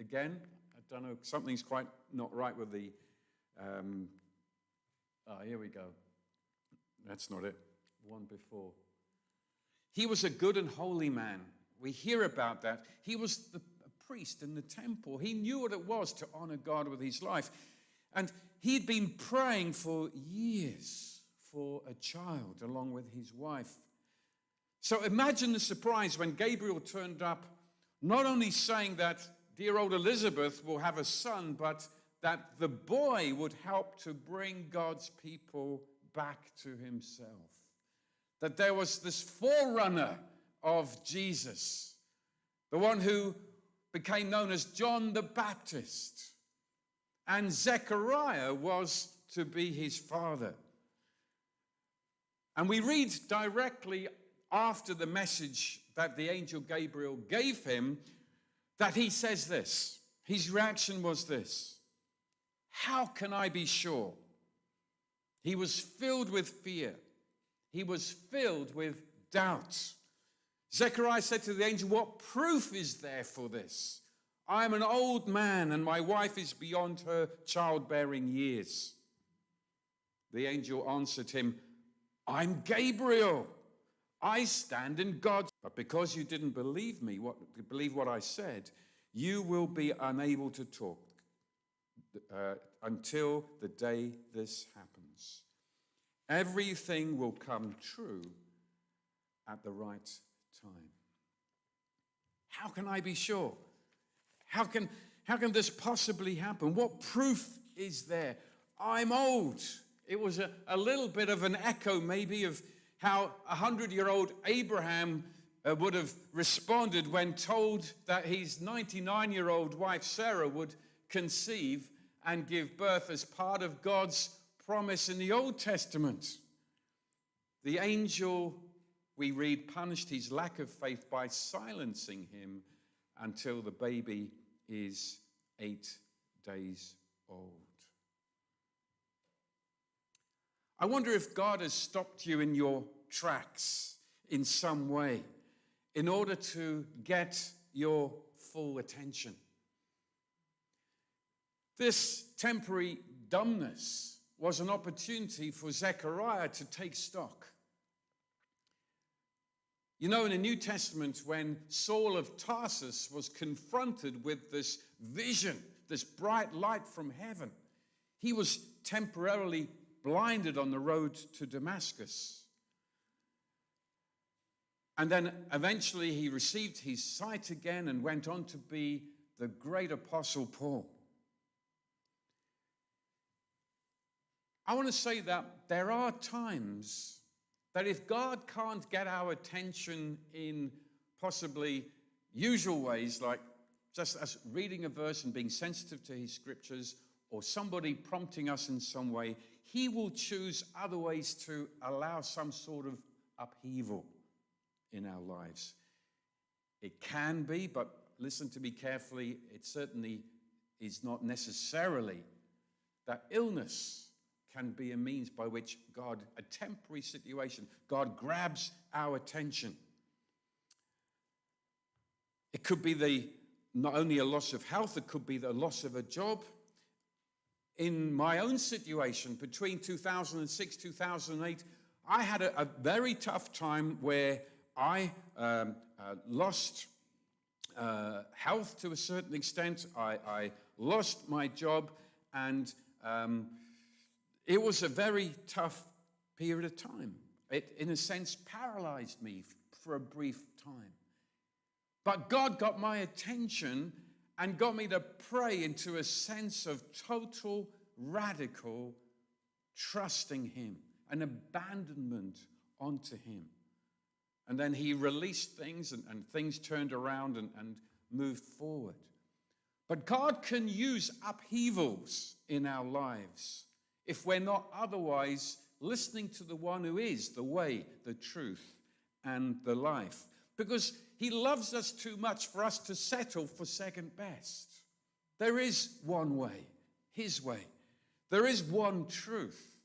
again. I don't know, something's quite not right with the, here we go. That's not it, one before. He was a good and holy man. We hear about that. He was a priest in the temple. He knew what it was to honor God with his life. And he'd been praying for years for a child along with his wife. So imagine the surprise when Gabriel turned up, not only saying that dear old Elizabeth will have a son, but that the boy would help to bring God's people back to himself. That there was this forerunner of Jesus, the one who became known as John the Baptist. And Zechariah was to be his father. And we read directly after the message that the angel Gabriel gave him that he says this. His reaction was this: how can I be sure? He was filled with fear. He was filled with doubt. Zechariah said to the angel, what proof is there for this? I am an old man and my wife is beyond her childbearing years. The angel answered him, I'm Gabriel. I stand in God's. But because you didn't believe me, believe what I said, you will be unable to talk until the day this happens. Everything will come true at the right time. How can I be sure? How can this possibly happen? What proof is there? I'm old. It was a little bit of an echo maybe of how 100-year-old Abraham would have responded when told that his 99-year-old wife Sarah would conceive and give birth as part of God's promise in the Old Testament. The angel, we read, punished his lack of faith by silencing him until the baby is 8 days old. I wonder if God has stopped you in your tracks in some way in order to get your full attention. This temporary dumbness was an opportunity for Zechariah to take stock. You know, in the New Testament, when Saul of Tarsus was confronted with this vision, this bright light from heaven, he was temporarily blinded on the road to Damascus. And then eventually he received his sight again and went on to be the great apostle Paul. I want to say that there are times that if God can't get our attention in possibly usual ways, like just us reading a verse and being sensitive to his scriptures, or somebody prompting us in some way, he will choose other ways to allow some sort of upheaval in our lives. It can be, but listen to me carefully, it certainly is not necessarily that illness can be a means by which God, a temporary situation, God grabs our attention. It could be not only a loss of health, it could be the loss of a job. In my own situation, between 2006, 2008, I had a very tough time where I lost health to a certain extent. I lost my job, and it was a very tough period of time. It, in a sense, paralyzed me for a brief time. But God got my attention and got me to pray into a sense of total, radical trusting him, an abandonment onto him. And then he released things, and things turned around and moved forward. But God can use upheavals in our lives if we're not otherwise listening to the one who is the way, the truth, and the life. Because he loves us too much for us to settle for second best. There is one way, his way. There is one truth.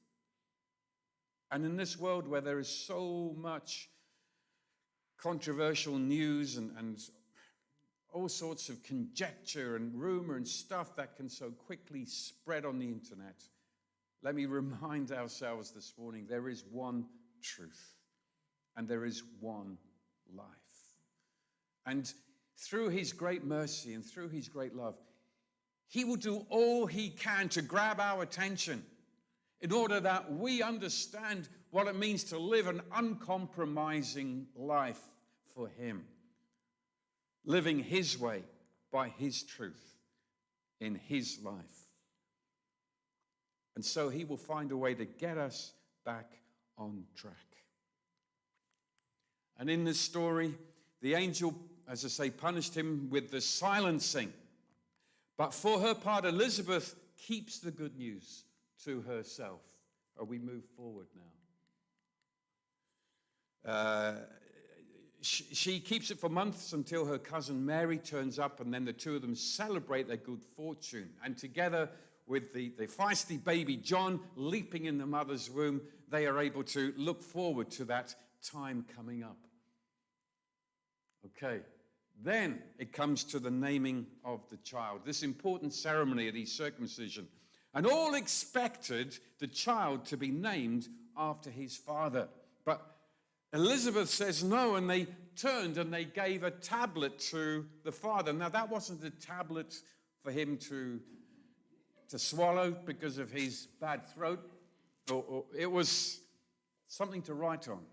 And in this world where there is so much controversial news and all sorts of conjecture and rumor and stuff that can so quickly spread on the internet. Let me remind ourselves this morning, there is one truth and there is one life. And through his great mercy and through his great love, he will do all he can to grab our attention in order that we understand what it means to live an uncompromising life for him, living his way by his truth in his life. And so he will find a way to get us back on track. And in this story, the angel, as I say, punished him with the silencing. But for her part, Elizabeth keeps the good news to herself. We move forward now. She keeps it for months until her cousin Mary turns up, and then the two of them celebrate their good fortune. And together with the feisty baby John leaping in the mother's womb, they are able to look forward to that time coming up. Okay, then it comes to the naming of the child, this important ceremony at his circumcision. And all expected the child to be named after his father. But Elizabeth says no, and they turned and they gave a tablet to the father. Now, that wasn't a tablet for him to swallow because of his bad throat. It was something to write on.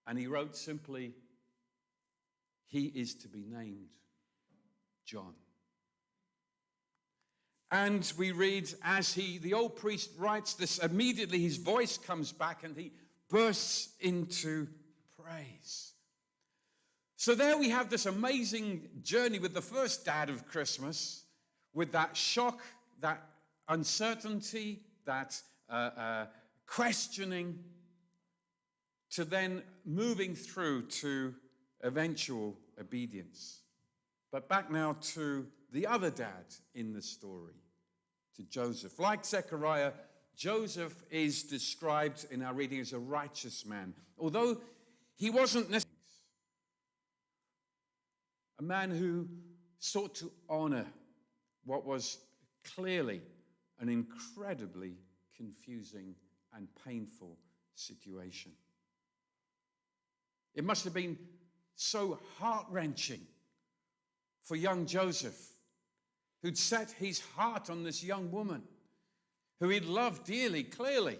And he wrote simply, "He is to be named John." And we read, as the old priest writes this, immediately his voice comes back and he bursts into praise. So there we have this amazing journey with the first dad of Christmas, with that shock, that uncertainty, that questioning, to then moving through to eventual obedience. But back now to the other dad in the story, to Joseph. Like Zechariah, Joseph is described in our reading as a righteous man, although he wasn't necessarily a man who sought to honor what was clearly an incredibly confusing and painful situation. It must have been so heart-wrenching for young Joseph, who'd set his heart on this young woman, who he'd loved dearly, clearly.